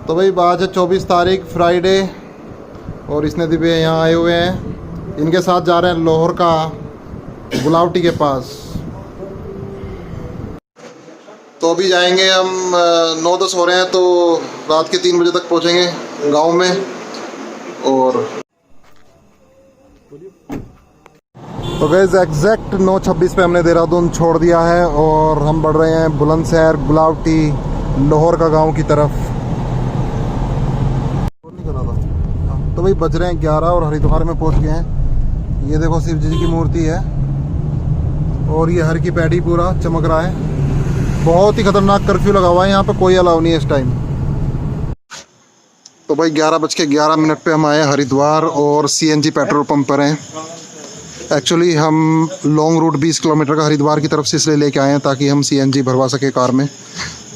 तो भाई आज है 24 तारीख फ्राइडे और इसने दिव्य यहाँ आए हुए हैं। इनके साथ जा रहे हैं लाहौर का गुलावटी के पास। तो अभी जाएंगे हम 9-10 हो रहे हैं तो रात के 3 बजे तक पहुँचेंगे गांव में। और तो गैस एग्जैक्ट 9:26 पे हमने देहरादून छोड़ दिया है और हम बढ़ रहे हैं बुलंदशहर गुलावटी लाहौर का गांव की तरफ। तो भाई बज रहे हैं 11 और हरिद्वार में पहुंच गए हैं। ये देखो शिव जी की मूर्ति है और ये हर की पैड़ी पूरा चमक रहा है। बहुत ही खतरनाक कर्फ्यू लगा हुआ है यहाँ पे, कोई अलाउ नहीं है इस टाइम। तो भाई 11:11 पे हम आए हरिद्वार और CNG पेट्रोल पंप पर हैं। एक्चुअली हम लॉन्ग रूट 20 किलोमीटर का हरिद्वार की तरफ से इसलिए लेके आए हैं ताकि हम CNG भरवा सके कार में।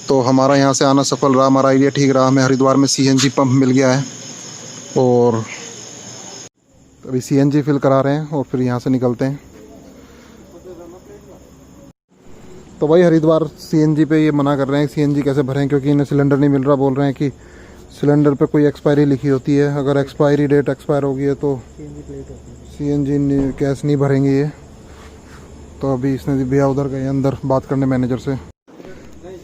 तो हमारा यहाँ से आना सफल रहा, हमारा आइडिया ठीक रहा। हमें हरिद्वार में CNG पंप मिल गया है और अभी CNG फिल करा रहे हैं और फिर यहाँ से निकलते हैं। तो भाई हरिद्वार CNG पे ये मना कर रहे हैं CNG कैसे भरें, क्योंकि इन्हें सिलेंडर नहीं मिल रहा। बोल रहे हैं कि सिलेंडर पे कोई एक्सपायरी लिखी होती है, अगर एक्सपायरी डेट एक्सपायर हो गई है तो CNG कैश नहीं भरेंगे ये। तो अभी इसने भैया उधर गए अंदर बात करने मैनेजर से।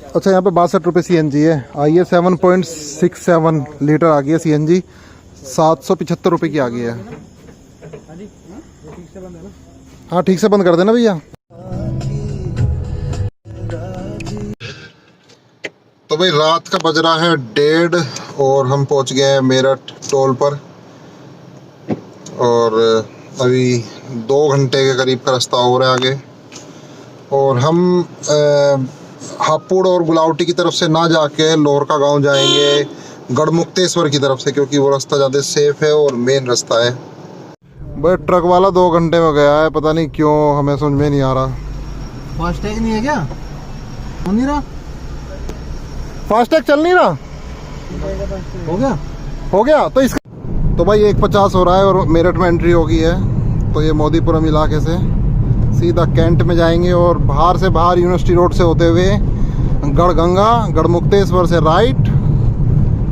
अच्छा, यहाँ पे 62 रुपये CNG है। आई है 7.67 लीटर आ गई है CNG, 775 रुपये की आ गई है। हाँ ठीक से बंद कर देना भैया। तो भाई रात का बज रहा है 1:30 और हम पहुंच गए हैं मेरठ टोल पर। और अभी 2 घंटे के करीब का रास्ता हो रहा है आगे। और हम हापुड़ और गुलावटी की तरफ से ना जाके लाहौर का गांव जाएंगे गढ़मुक्तेश्वर की तरफ से, क्योंकि वो रास्ता ज़्यादा सेफ है और मेन रास्ता है। भाई ट्रक वाला 2 घंटे में गया है, पता नहीं क्यों, हमें समझ में नहीं आ रहा। फास्टैग नहीं है क्या? हो नहीं रहा फास्टैग, चल नहीं रहा। हो गया तो इसका तो भाई 1:50 हो रहा है और मेरठ में एंट्री हो गई है। तो ये मोदीपुरम इलाके से सीधा कैंट में जाएंगे और बाहर से बाहर यूनिवर्सिटी रोड से होते हुए गढ़गंगा, गढ़मुक्तेश्वर से राइट,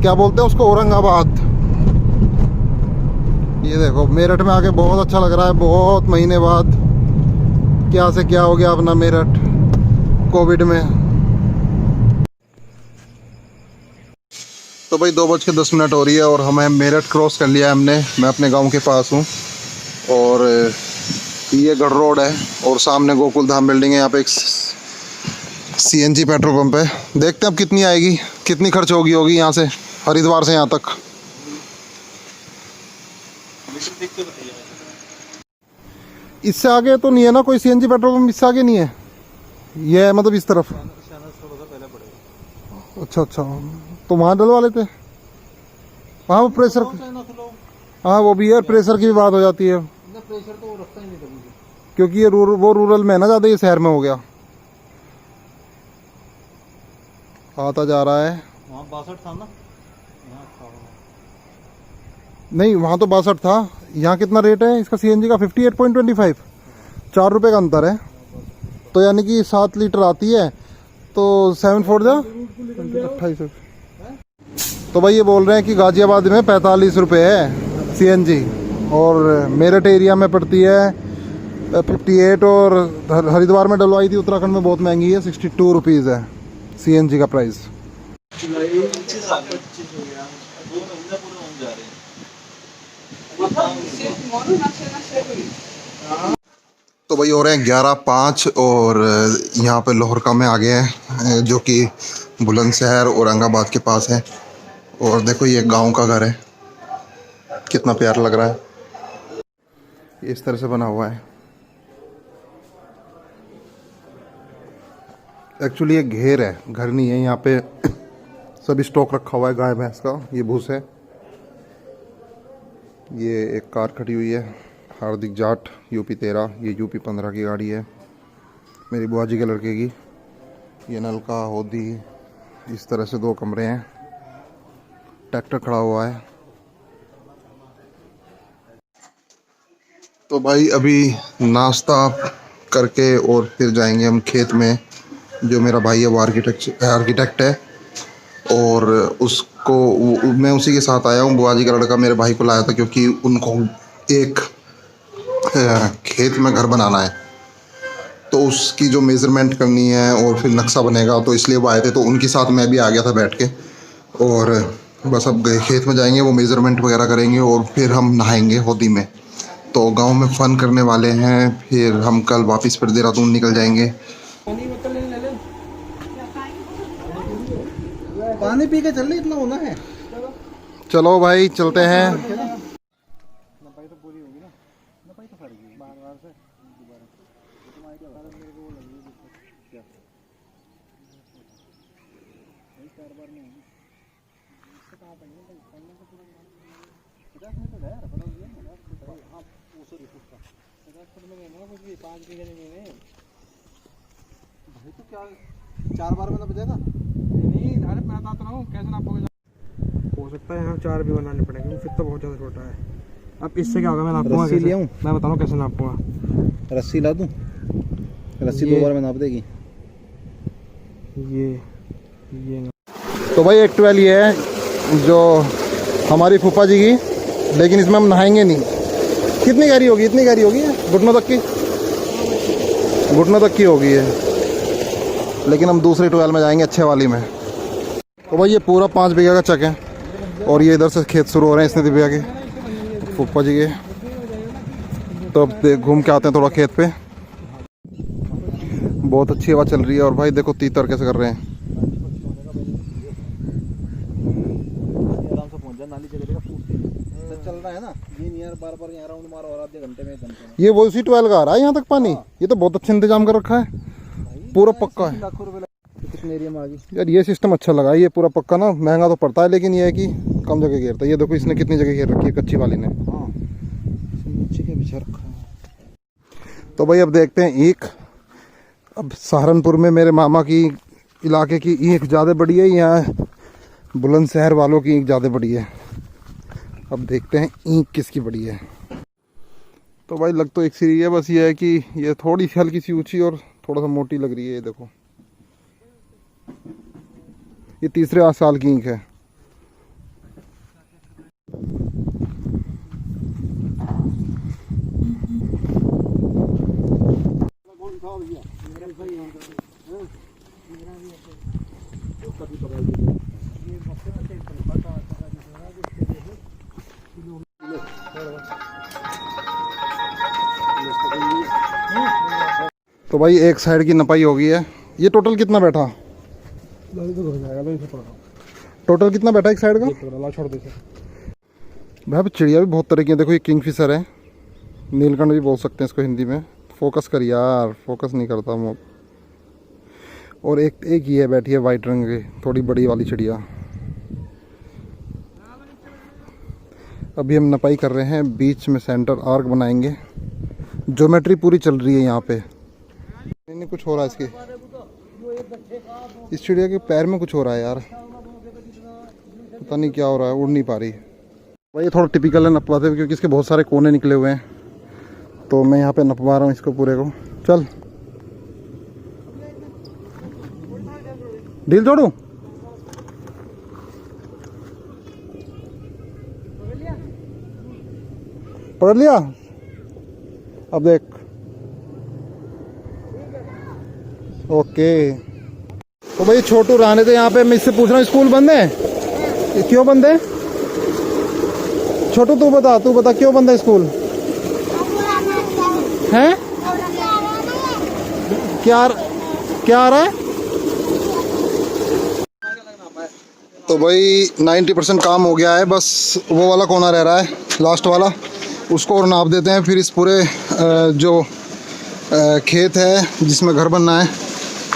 क्या बोलते हैं उसको, औरंगाबाद। ये देखो मेरठ में आके बहुत अच्छा लग रहा है, बहुत महीने बाद। क्या से क्या हो गया अपना मेरठ कोविड में। तो भाई 2:10 हो रही है और हमें मेरठ क्रॉस कर लिया है हमने। मैं अपने गांव के पास हूँ और ये गढ़ रोड है और सामने गोकुल धाम बिल्डिंग है। यहाँ पे एक CNG पेट्रोल पंप है। देखते हैं अब कितनी आएगी, कितनी खर्च होगी यहाँ से हरिद्वार से यहाँ तक। इससे आगे तो नहीं है ना कोई CNG पेट्रोल पंप? इससे आगे नहीं है, ये है मतलब इस तरफ। अच्छा, तो वहाँ डलवा लेते। वहाँ वो प्रेशर, हाँ वो भी है, प्रेशर की भी बात हो जाती है। प्रेशर तो वो रखता ही नहीं कभी, क्योंकि ये वो रूरल में है ना ज़्यादा, ये शहर में हो गया। आता जा रहा है। वहाँ 62 था ना, नहीं वहाँ तो 62 था। यहाँ कितना रेट है इसका CNG का? 58.25, 4 रुपये का अंतर है। तो यानी कि 7 लीटर आती है तो 7/4 जा 28। तो भाई ये बोल रहे हैं कि गाजियाबाद में 45 रुपये है CNG और मेरठ एरिया में पड़ती है 58। और हरिद्वार में डलवाई थी उत्तराखंड में, बहुत महंगी है, 62 रुपीज़ है CNG का प्राइस। तो भाई हो रहे हैं 11:05 और यहाँ पे लाहौर का में आ गए हैं, जो कि बुलंदशहर औरंगाबाद के पास है। और देखो ये गांव का घर है, कितना प्यारा लग रहा है। इस तरह से बना हुआ है। एक्चुअली ये घेर है, घर नहीं है। यहाँ पे सभी स्टॉक रखा हुआ है गाय भैंस का। ये भूस है। ये एक कार खड़ी हुई है हार्दिक जाट UP 13, ये UP 15 की गाड़ी है, मेरी बुआ जी के लड़के की। ये नलका होदी, इस तरह से 2 कमरे हैं। ट्रैक्टर खड़ा हुआ है। तो भाई अभी नाश्ता करके और फिर जाएंगे हम खेत में। जो मेरा भाई है वो आर्किटेक्ट है और उसको मैं उसी के साथ आया हूँ। बुआ जी का लड़का मेरे भाई को लाया था क्योंकि उनको एक खेत में घर बनाना है, तो उसकी जो मेज़रमेंट करनी है और फिर नक्शा बनेगा, तो इसलिए वो आए थे। तो उनके साथ मैं भी आ गया था बैठ के, और बस अब खेत में जाएंगे, वो मेज़रमेंट वगैरह करेंगे और फिर हम नहाएंगे होदी में। तो गांव में फ़न करने वाले हैं, फिर हम कल वापस फिर देहरादून निकल जाएंगे। पानी पी के चल रही, इतना होना है। चलो भाई चलते हैं। नपाई तो पूरी होगी ना, नपाई तो फट गई बार बार से दोबारा। तुम आइडिया बता दो मेरे को, वो लगी है क्या वही 4 बार में होगी। इससे कहाँ तक है पढ़ने का पूरा 50 में तो है पढ़ो दिया ना 50 हाँ 200 का 50 फुट में लेना कुछ भी 5 बीघे जमीन है भाई। तो क्या 4 बार में ना बचेगा? नहीं अरे मैं बताता रहा हूँ कैसे नापोगे। हो सकता है यहाँ 4 भी बनाने पड़ेंगे, फिर तो बहुत ज़्यादा छोटा है। अब इससे क्या होगा, मैं नापूंगा रस्सी ले आऊँ, मैं बताऊँ कैसे नापूंगा। रस्सी ला दूँ, रस्सी 2 बार में नाप देगी ये। तो भाई एक ट्वेल ये है जो हमारी फूफा जी की, लेकिन इसमें हम नहाएंगे नहीं। कितनी गहरी होगी? इतनी गहरी होगी घुटनों तक की, घुटनों तक की होगी है, लेकिन हम दूसरी ट्वेल में जाएंगे, अच्छे वाली में। तो भाई ये पूरा 5 बीघा का चक है, और ये इधर से खेत शुरू हो रहे हैं इसने दिव्या के फूफा जी के। तो अब घूम के आते हैं थोड़ा खेत पे। बहुत अच्छी हवा चल रही है, और भाई देखो तीतर कैसे कर रहे हैं। आराम से पहुंच जा, नाली जगह चल रहा है ना, ये नहीं यार बार-बार यहाँ राउंड मारो और आधे घंटे में 1 घंटे में। ये वो उसी ट्वेल का आ रहा है यहाँ तक पानी। ये तो बहुत अच्छा इंतजाम कर रखा है, पूरा पक्का है। लाखों रुपए कितने एरिया में आ गई यार, ये सिस्टम अच्छा लगा। ये पूरा पक्का ना, महंगा तो पड़ता है, लेकिन ये है कि कम जगह घेरता है। ये देखो इसने कितनी जगह घेर रखी है कच्ची वाली ने। हाँ नीचे के बिछा रखा है। तो भाई अब देखते हैं ईख। अब सहारनपुर में मेरे मामा की इलाके की ईख ज़्यादा बड़ी है, यहाँ बुलंदशहर वालों की ईख ज़्यादा बड़ी है। अब देखते हैं ईख किसकी बड़ी है। तो भाई लग तो एक सी रही है, बस ये है कि ये थोड़ी सी हल्की सी ऊंची और थोड़ा सा मोटी लग रही है। ये देखो, ये तीसरे साल की ईख है। तो भाई एक साइड की नपाई हो गई है। ये टोटल कितना बैठा? टोटल कितना बैठा एक साइड का? छोड़ दे भाई चिड़िया भी बहुत तरह की है। देखो ये किंगफिशर है, नीलकंठ भी बोल सकते हैं इसको हिंदी में। फोकस कर यार, फोकस नहीं करता वो। और एक ये बैठी है वाइट रंग की, थोड़ी बड़ी वाली चिड़िया। अभी हम नपाई कर रहे हैं, बीच में सेंटर आर्क बनाएंगे। ज्योमेट्री पूरी चल रही है यहाँ पे। नहीं कुछ हो रहा है इसके, इस चिड़िया के पैर में कुछ हो रहा है यार, पता नहीं क्या हो रहा है, उड़ नहीं पा रही। भाई ये थोड़ा टिपिकल है नपवाते हुए, क्योंकि इसके बहुत सारे कोने निकले हुए हैं। तो मैं यहाँ पे नपवा रहा हूँ इसको पूरे को। चल ढील जोड़ू। पकड़ लिया। अब देख, ओके। तो भाई छोटू रहने थे यहाँ पे। मैं इससे पूछ रहा हूँ स्कूल बंद है? ये क्यों बंद है? छोटू तू बता क्यों बंद है स्कूल? हैं? क्या आ रहा है? तो भाई 90% काम हो गया है, बस वो वाला कोना रह रहा है, लास्ट वाला। उसको और नाप देते हैं, फिर इस पूरे जो खेत है जिसमें घर बनना है,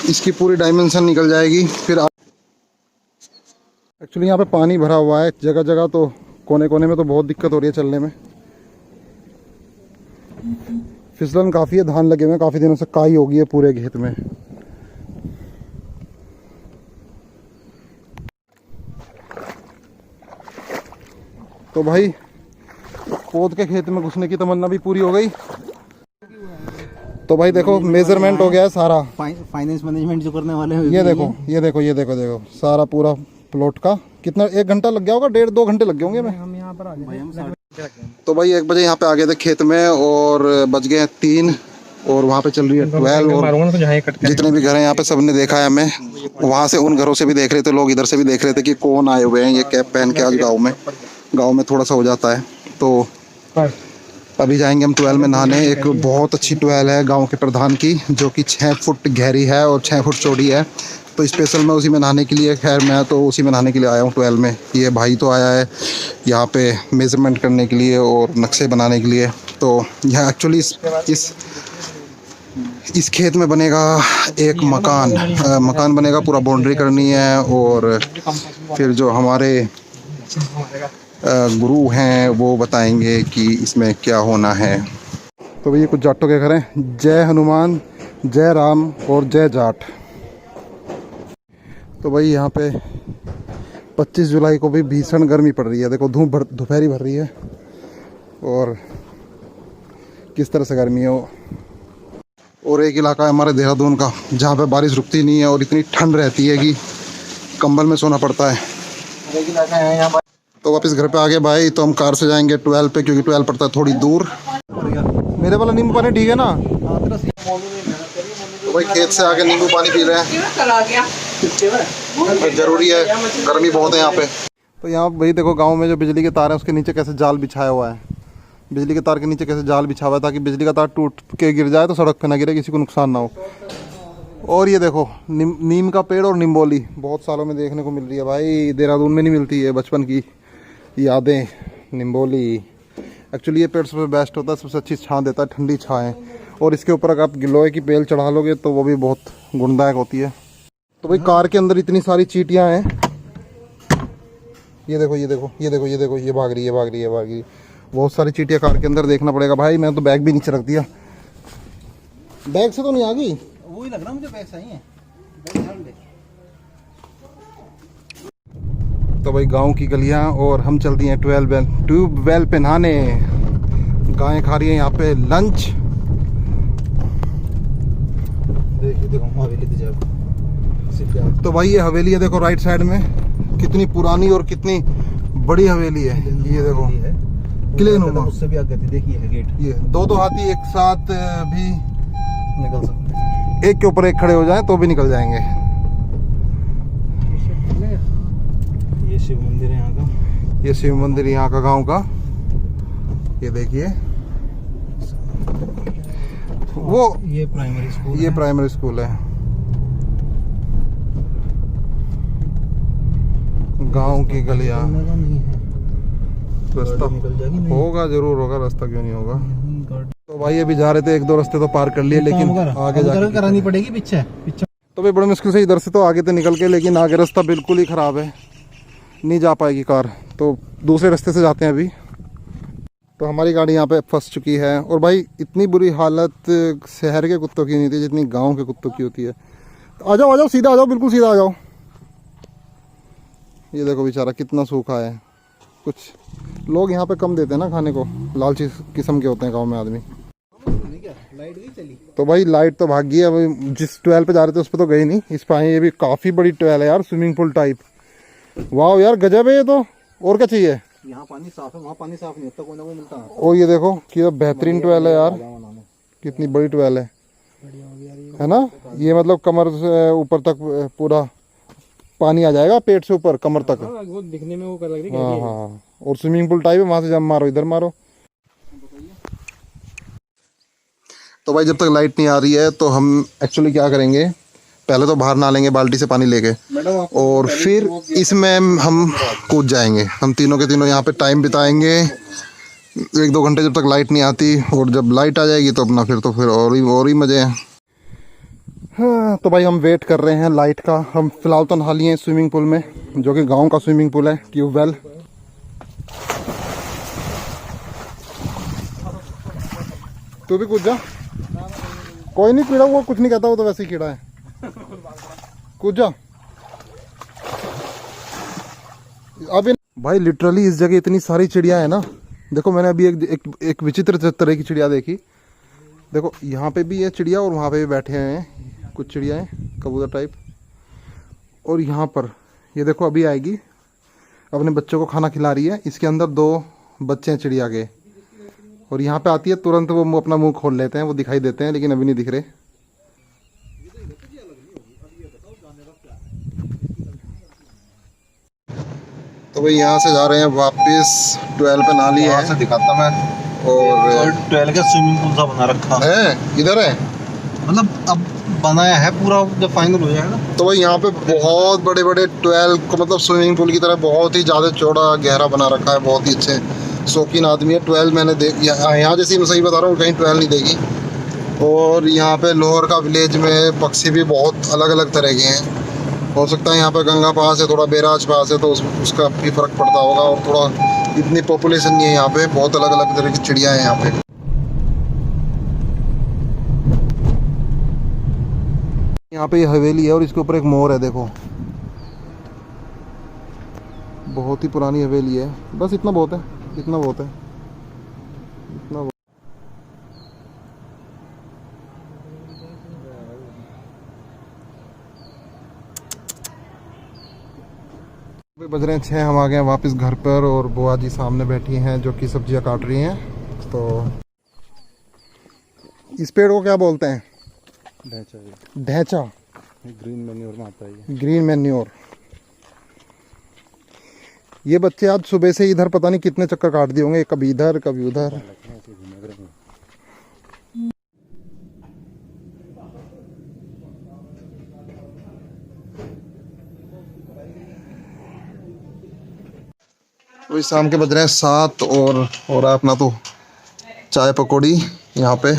इसकी पूरी डायमेंशन निकल जाएगी। फिर एक्चुअली यहाँ पे पानी भरा हुआ है जगह जगह, तो कोने कोने में तो बहुत दिक्कत हो रही है चलने में। फिसलन काफ़ी है, धान लगे हुए हैं काफ़ी दिनों से, काई हो गई है पूरे खेत में। तो भाई पौध के खेत में घुसने की तमन्ना भी पूरी हो गई। तो भाई देखो मेजरमेंट हो गया है सारा। फाइनेंस मैनेजमेंट जो करने वाले हैं ये देखो सारा पूरा प्लॉट का। कितना, 1 घंटा लग गया होगा, 1.5-2 घंटे लग गए होंगे मैं। हम यहाँ पर आ गए। तो भाई 1 बजे यहाँ पे आ गए थे खेत में और बज गए 3 और वहाँ पे चल रही है 12 और जितने भी घर हैं यहाँ पे सबने देखा है हमें। वहाँ से उन घरों से भी देख रहे थे लोग, इधर से भी देख रहे थे कि कौन आए हुए हैं ये कैप पहन के आज गाँव में थोड़ा सा हो जाता है। तो अभी जाएंगे हम ट्वेल में नहाने। एक बहुत अच्छी ट्वेल है गांव के प्रधान की जो कि 6 फुट गहरी है और 6 फुट चौड़ी है। तो स्पेशल मैं उसी में नहाने के लिए, खैर मैं तो उसी में नहाने के लिए आया हूँ ट्वेल में। ये भाई तो आया है यहाँ पे मेज़रमेंट करने के लिए और नक्शे बनाने के लिए। तो यहाँ एक्चुअली इस खेत में बनेगा एक मकान बनेगा, पूरा बाउंड्री करनी है और फिर जो हमारे गुरु हैं वो बताएंगे कि इसमें क्या होना है। तो भैया कुछ जाटों के घर हैं। जय हनुमान, जय राम और जय जाट। तो भाई यहाँ पे 25 जुलाई को भी भीषण गर्मी पड़ रही है। देखो दोपहरी भर रही है और किस तरह से गर्मी है वो। और एक इलाका है हमारे देहरादून का जहाँ पे बारिश रुकती नहीं है और इतनी ठंड रहती है कि कंबल में सोना पड़ता है। एक इलाका है यहाँ पर। तो वापस घर पे आ गए भाई। तो हम कार से जाएंगे 12 पे क्योंकि 12 पड़ता है थोड़ी दूर। मेरे वाला नींबू पानी ठीक है ना? तो भाई खेत से आके नींबू पानी पी रहे हैं, जरूरी है, गर्मी बहुत है यहाँ पे। तो यहाँ भाई देखो गांव में जो बिजली के तार हैं उसके नीचे कैसे जाल बिछाया हुआ है। बिजली के तार के नीचे कैसे जाल बिछा हुआ है ताकि बिजली का तार टूट के गिर जाए तो सड़क पे ना गिरे, किसी को नुकसान ना हो। और ये देखो नीम का पेड़ और निम्बोली बहुत सालों में देखने को मिल रही है भाई। देहरादून में नहीं मिलती है, बचपन की यादें। निम्बोली एक्चुअली ये पेड़ सबसे बेस्ट होता है, सबसे अच्छी छां देता है, ठंडी छाएं। और इसके ऊपर अगर आप लोहे की बेल चढ़ा लोगे तो वो भी बहुत गुणदायक होती है। तो भाई कार के अंदर इतनी सारी चींटियां हैं। ये देखो ये देखो ये देखो ये देखो, ये भाग रही है भाग रही है भाग रही है। बहुत सारी चींटियां कार के अंदर, देखना पड़ेगा भाई। मैं तो बैग भी नीचे रख दिया। बैग से तो नहीं आ गई, वही लग रहा मुझे बैग सही है। तो भाई गांव की गलियां और हम चलती हैं ट्यूबवेल पे नहाने। गायें खा रही हैं यहाँ पे लंच। देखो हवेली। तो भाई ये हवेली है देखो राइट साइड में, कितनी पुरानी और कितनी बड़ी हवेली है। ये देखो किले नुमा, उससे भी आगे थी, देखिए गेट। ये 2 हाथी एक साथ भी निकल सकते हैं, एक के ऊपर एक खड़े हो जाएं तो भी निकल जाएंगे। ये शिव मंदिर है यहाँ का। ये शिव मंदिर यहाँ का गांव का। ये देखिए वो ये प्राइमरी स्कूल, ये प्राइमरी स्कूल है। गांव की गलियां। रास्ता होगा, जरूर होगा, रास्ता क्यों नहीं होगा। तो भाई अभी जा रहे थे, 1-2 रास्ते तो पार कर लिए लेकिन आगे जाके करानी पड़ेगी पीछे। तो भाई बड़ी मुश्किल से इधर से तो आगे तो निकल के, लेकिन आगे रास्ता बिल्कुल ही ख़राब है, नहीं जा पाएगी कार। तो दूसरे रास्ते से जाते हैं अभी। तो हमारी गाड़ी यहाँ पे फंस चुकी है। और भाई इतनी बुरी हालत शहर के कुत्तों की नहीं थी जितनी गांव के कुत्तों की होती है। तो आ जाओ सीधा आ जाओ, बिल्कुल सीधा आ जाओ। ये देखो बेचारा कितना सूखा है। कुछ लोग यहाँ पे कम देते हैं ना खाने को, लालची किस्म के होते हैं गाँव में आदमी। लाइट नहीं चली। तो भाई लाइट तो भाग गई है। जिस ट्वेल पे जा रहे थे उस पर तो गई नहीं, इस पर आए। ये भी काफ़ी बड़ी ट्वेल है यार, स्विमिंग पूल टाइप। वाह यार गजब है ये तो। और क्या चाहिए? यहाँ पानी साफ है, वहाँ पानी साफ नहीं होता, कोई ना कोई मिलता है। और ये देखो कि बेहतरीन ट्वेल है यार, कितनी बड़ी ट्वेल है ना। ये मतलब कमर से ऊपर तक पूरा पानी आ जाएगा, पेट से ऊपर कमर तक। वो दिखने में वो कर लग रही है। हाँ हाँ, और स्विमिंग पूल टाइप है, वहाँ से जब मारो इधर मारो। तो भाई जब तक लाइट नहीं आ रही है तो हम एक्चुअली क्या करेंगे, पहले तो बाहर नहा लेंगे बाल्टी से पानी लेके, और फिर इसमें हम कूद जाएंगे। हम तीनों के तीनों यहाँ पे टाइम बिताएंगे 1-2 घंटे जब तक लाइट नहीं आती। और जब लाइट आ जाएगी तो अपना फिर और ही मज़े हैं। हाँ, तो भाई हम वेट कर रहे हैं लाइट का। हम फिलहाल तो नहा लिए हैं स्विमिंग पूल में, जो कि गांव का स्विमिंग पूल है, ट्यूबवेल। तू भी कूद जा, कोई नहीं कीड़ा, वो कुछ नहीं कहता, वो तो वैसे ही कीड़ा है। कूद जा। अभी भाई लिटरली इस जगह इतनी सारी चिड़िया है ना। देखो मैंने अभी एक विचित्र तरह की चिड़िया देखी। देखो यहाँ पे भी है चिड़िया और वहाँ पे भी बैठे हैं कुछ चिड़िया हैं, कबूतर टाइप। और यहाँ पर ये देखो अभी आएगी, अपने बच्चों को खाना खिला रही है। इसके अंदर 2 बच्चे हैं चिड़िया के, और यहाँ पे आती है तुरंत वो अपना मुंह खोल लेते हैं, वो दिखाई देते हैं लेकिन अभी नहीं दिख रहे। तो भाई यहाँ से जा रहे हैं वापस। 12 पे नाली है, से दिखाता मैं। और 12 का स्विमिंग पूल सा बना रखा है इधर है, मतलब अब बनाया है पूरा, जब फाइनल हो जाएगा ना। तो भाई यहाँ पे बहुत बड़े बड़े 12 को मतलब स्विमिंग पूल की तरह बहुत ही ज़्यादा चौड़ा गहरा बना रखा है। बहुत ही अच्छे शौकीन आदमी है। 12 मैंने यहाँ जैसी मैं सही बता रहा हूँ, कहीं 12 नहीं देगी। और यहाँ पे लोअर का विलेज में पक्षी भी बहुत अलग अलग तरह के हैं। हो सकता है यहाँ पे गंगा पास है, थोड़ा बैराज पास है, तो उसका भी फ़र्क पड़ता होगा। और थोड़ा इतनी पॉपुलेशन नहीं है यहाँ पे, बहुत अलग अलग तरह की चिड़िया हैं यहाँ पे। यहाँ पे ये हवेली है और इसके ऊपर एक मोर है, देखो बहुत ही पुरानी हवेली है। बस इतना बहुत है, इतना बहुत है, इतना बहुत। बज रहे हैं 6, हम आ गए हैं वापस घर पर। और बुआ जी सामने बैठी हैं जो कि सब्जियां काट रही हैं। तो इस पेड़ को क्या बोलते हैं? ढैंचा। ग्रीन मैन्योर में आता है। Green manure. ये बच्चे आज सुबह से इधर पता नहीं कितने चक्कर काट दिए होंगे, कभी इधर कभी उधर। वही शाम के बज रहे हैं 7 और हो रहा है अपना तो चाय पकौड़ी। यहाँ पे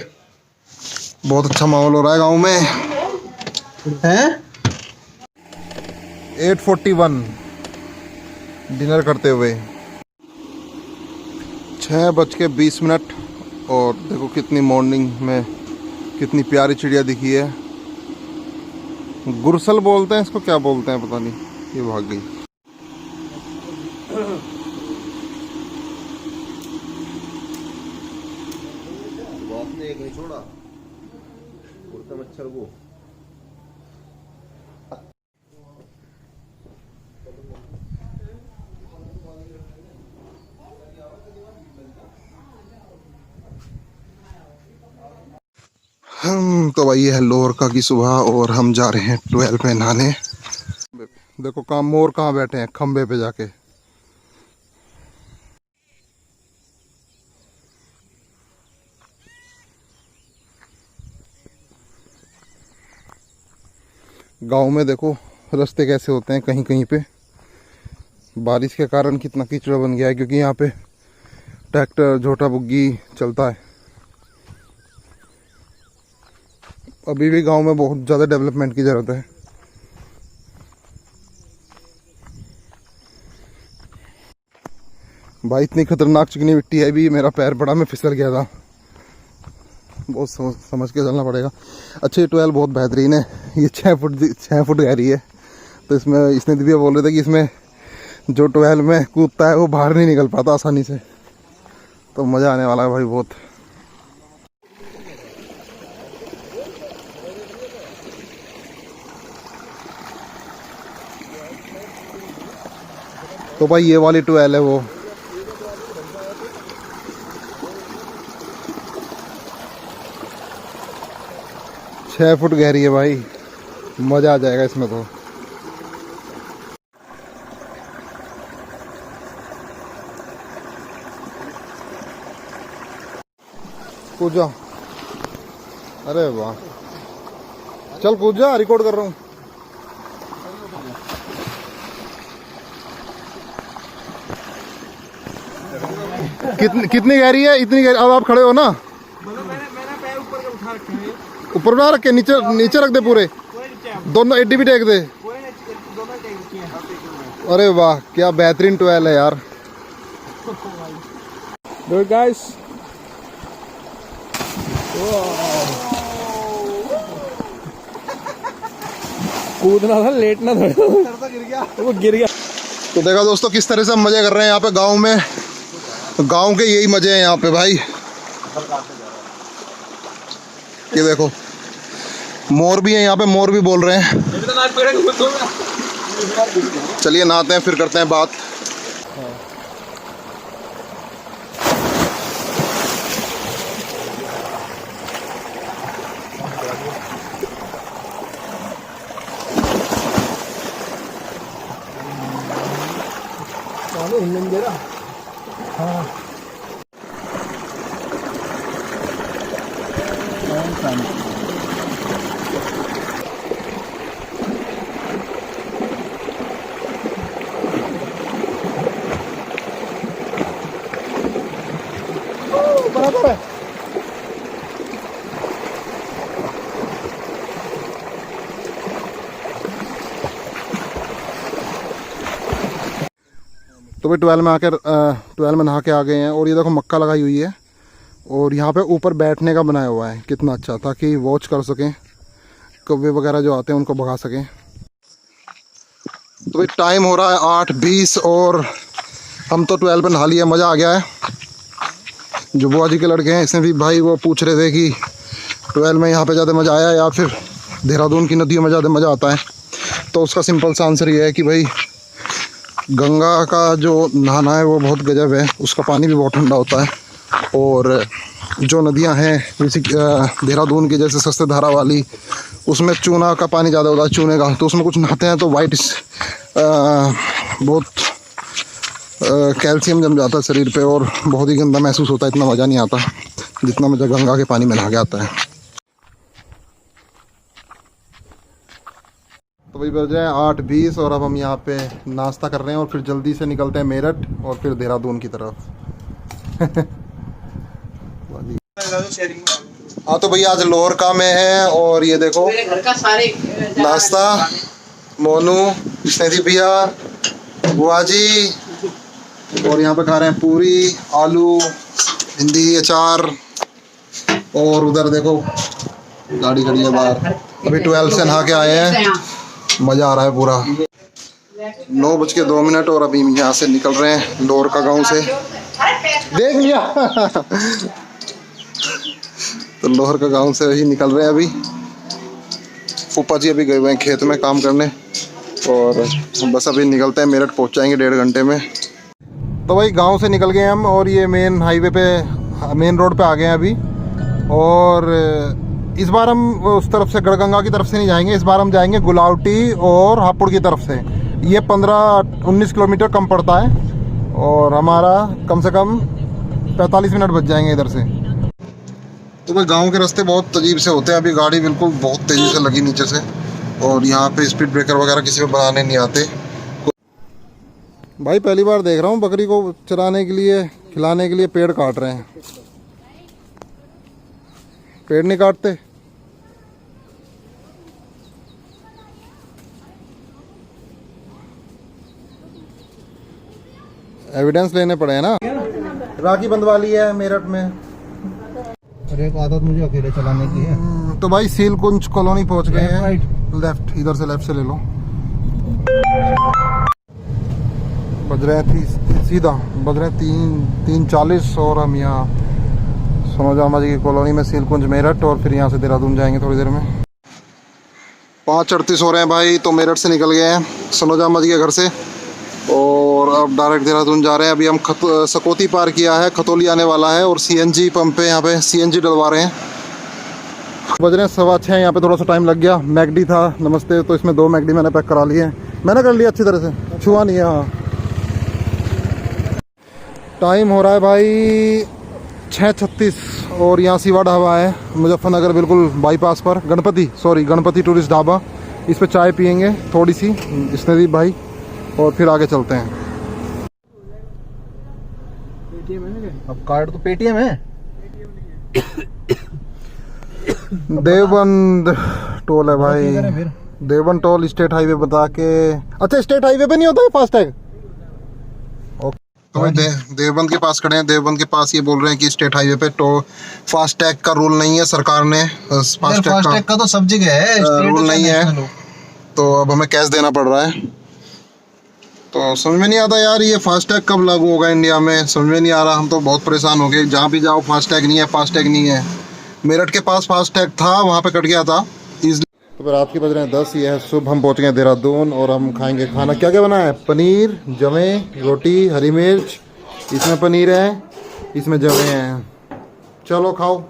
बहुत अच्छा माहौल हो रहा है गांव में। हैं 8:41 डिनर करते हुए, 6:20। और देखो कितनी मॉर्निंग में कितनी प्यारी चिड़िया दिखी है। गुरसल बोलते हैं इसको, क्या बोलते हैं पता नहीं, ये भाग गई। एक नहीं छोड़ा, उड़ता मच्छर को। तो भाई ये है लोरका की सुबह और हम जा रहे हैं 12 पे नहाने। देखो काम मोर कहाँ बैठे हैं, खंबे पे जाके। गांव में देखो रास्ते कैसे होते हैं, कहीं कहीं पे बारिश के कारण कितना कीचड़ बन गया है, क्योंकि यहाँ पे ट्रैक्टर झोटा बुग्गी चलता है। अभी भी गांव में बहुत ज़्यादा डेवलपमेंट की ज़रूरत है। भाई इतनी खतरनाक चिकनी मिट्टी है, भी मेरा पैर बड़ा, मैं फिसल गया था। बहुत समझ के चलना पड़ेगा। अच्छा ये 12 बहुत बेहतरीन है। ये 6 फुट गहरी है। तो इसमें इसने दिव्या बोल रहे थे कि इसमें जो 12 में कूदता है वो बाहर नहीं निकल पाता आसानी से। तो मज़ा आने वाला है भाई बहुत। तो भाई ये वाली 12 है वो। छः फुट गहरी है भाई, मज़ा आ जाएगा इसमें तो। कूद जा, अरे वाह, चल कूद जा, रिकॉर्ड कर रहा हूँ। कितनी गहरी है? इतनी गहरी। अब आप खड़े हो ना, मैंने पैर ऊपर के उठा रखे हैं। ऊपर ना रख के नीचे नीचे रख दे पूरे, दोनों एडी भी टेक दे। दोनों टेक रखी हैं। अरे वाह क्या बेहतरीन 12 है यार। गुड गाइस, कूदना था, लेटना था, गिर गया, वो गिर गया। तो देखा दोस्तों किस तरह से हम मजे कर रहे हैं यहाँ पे गांव में। गांव के यही मजे हैं यहाँ पे भाई। ये देखो मोर भी है यहाँ पे, मोर भी बोल रहे हैं। चलिए नहाते हैं फिर करते हैं बात। बराबर है। तो भाई 12 में आकर 12 में नहा के आ गए हैं और ये देखो मक्का लगाई हुई है और यहाँ पे ऊपर बैठने का बनाया हुआ है, कितना अच्छा, ताकि वॉच कर सकें, कौवे वगैरह जो आते हैं उनको भगा सकें। तो भाई टाइम हो रहा है 8:20 और हम तो 12 पे नहा लिया, मज़ा आ गया है। जो बुआ जी के लड़के हैं इसमें भी भाई वो पूछ रहे थे कि 12 में यहाँ पे ज़्यादा मज़ा आया या फिर देहरादून की नदियों में ज़्यादा मज़ा आता है। तो उसका सिंपल सा आंसर ये है कि भाई गंगा का जो नहाना है वो बहुत गजब है, उसका पानी भी बहुत ठंडा होता है। और जो नदियाँ हैं जैसे देहरादून की, जैसे सस्ते धारा वाली, उसमें चूना का पानी ज़्यादा होता है, चूने का, तो उसमें कुछ नहाते हैं तो वाइट बहुत कैल्शियम जम जाता है शरीर पे और बहुत ही गंदा महसूस होता है, इतना मज़ा नहीं आता जितना मज़ा गंगा के पानी में नहा के आता है। तो वही बज रहे हैं 8:20 और अब हम यहाँ पे नाश्ता कर रहे हैं और फिर जल्दी से निकलते हैं मेरठ और फिर देहरादून की तरफ। हाँ तो भैया आज लोहरका में है और ये देखो घर का सारे नाश्ता, मोनू, स्नेही भैया, बुआ जी, और यहाँ पे खा रहे हैं पूरी, आलू, भिंडी, अचार, और उधर देखो गाड़ी खड़ी है बाहर। अभी 12 से नहा के आए हैं, मज़ा आ रहा है पूरा। 9:02 और अभी यहाँ से निकल रहे हैं लोहरका गांव से। देख लिया। तो लोहरका गांव से ही निकल रहे हैं अभी। फूफा जी अभी गए हुए हैं खेत में काम करने और बस अभी निकलते हैं, मेरठ पहुँच जाएंगे 1.5 घंटे में। तो भाई गांव से निकल गए हम और ये मेन हाईवे पे, मेन रोड पे आ गए हैं अभी। और इस बार हम उस तरफ से गढ़गंगा की तरफ से नहीं जाएंगे, इस बार हम जाएंगे गुलावटी और हापुड़ की तरफ से। ये 15-19 किलोमीटर कम पड़ता है और हमारा कम से कम 45 मिनट बच जाएंगे इधर से। तो भाई गांव के रास्ते बहुत अजीब से होते हैं, अभी गाड़ी बिल्कुल बहुत तेज़ी से लगी नीचे से और यहाँ पे स्पीड ब्रेकर वगैरह किसी पे बनाने नहीं आते। भाई पहली बार देख रहा हूँ बकरी को चराने के लिए, खिलाने के लिए पेड़ काट रहे हैं। पेड़ नहीं काटते। एविडेंस लेने पड़े हैं ना। राखी बंधवा ली है मेरठ में। अरे एक आदत मुझे अकेले चलाने की है। तो भाई सील कुंज कॉलोनी पहुंच गए हैं। लेफ्ट, इधर से लेफ्ट से ले लो। बज रहे हैं सीधा बज रहे हैं 3:40 और हम यहाँ सनोजा जी की कॉलोनी में, सीलकुंज मेरठ, और फिर यहाँ से देहरादून जाएंगे थोड़ी देर में। 5:38 हो रहे हैं भाई। तो मेरठ से निकल गए हैं सनोजा जी के घर से और अब डायरेक्ट देहरादून जा रहे हैं। अभी हम सकौती पार किया है, खतौली आने वाला है और सीएनजी पंप पे यहाँ पे सीएनजी डलवा रहे हैं। बज रहे हैं 6:15। यहाँ पे थोड़ा सा टाइम लग गया, मैगडी था नमस्ते, तो इसमें 2 मैगडी मैंने पैक करा लिए हैं। मैंने कर लिया अच्छी तरह से, छुआ नहीं है। हाँ टाइम हो रहा है भाई 6:36 और यहाँ सिवा ढाबा है मुजफ्फरनगर, बिल्कुल बाईपास पर। गणपति टूरिस्ट ढाबा। इस पे चाय पियेंगे थोड़ी सी स्नेदीप भाई और फिर आगे चलते हैं। अब कार्ड तो पेटीएम है। देवबंद टोल है भाई, देवबंद टोल स्टेट हाईवे बता के। अच्छा स्टेट हाईवे पे नहीं होता है फास्टैग। तो भाई देवबंद के पास खड़े हैं। देवबंद के पास ये बोल रहे हैं कि स्टेट हाईवे पे तो फास्टैग का रूल नहीं है, सरकार ने फास्टैग का तो सब जगह है, रूल नहीं है, तो अब हमें कैश देना पड़ रहा है। तो समझ में नहीं आता यार, ये फास्टैग कब लागू होगा इंडिया में, समझ में नहीं आ रहा। हम तो बहुत परेशान हो गए, जहाँ भी जाओ फास्टैग नहीं है, फास्टैग नहीं है। मेरठ के पास फास्टैग था, वहाँ पे कट गया था। तो तो रात के बज रहे हैं 10। ये है सुबह, हम पहुंच गए देहरादून और हम खाएंगे खाना। क्या क्या बना है? पनीर, जमे, रोटी, हरी मिर्च, इसमें पनीर है, इसमें जमे हैं। चलो खाओ।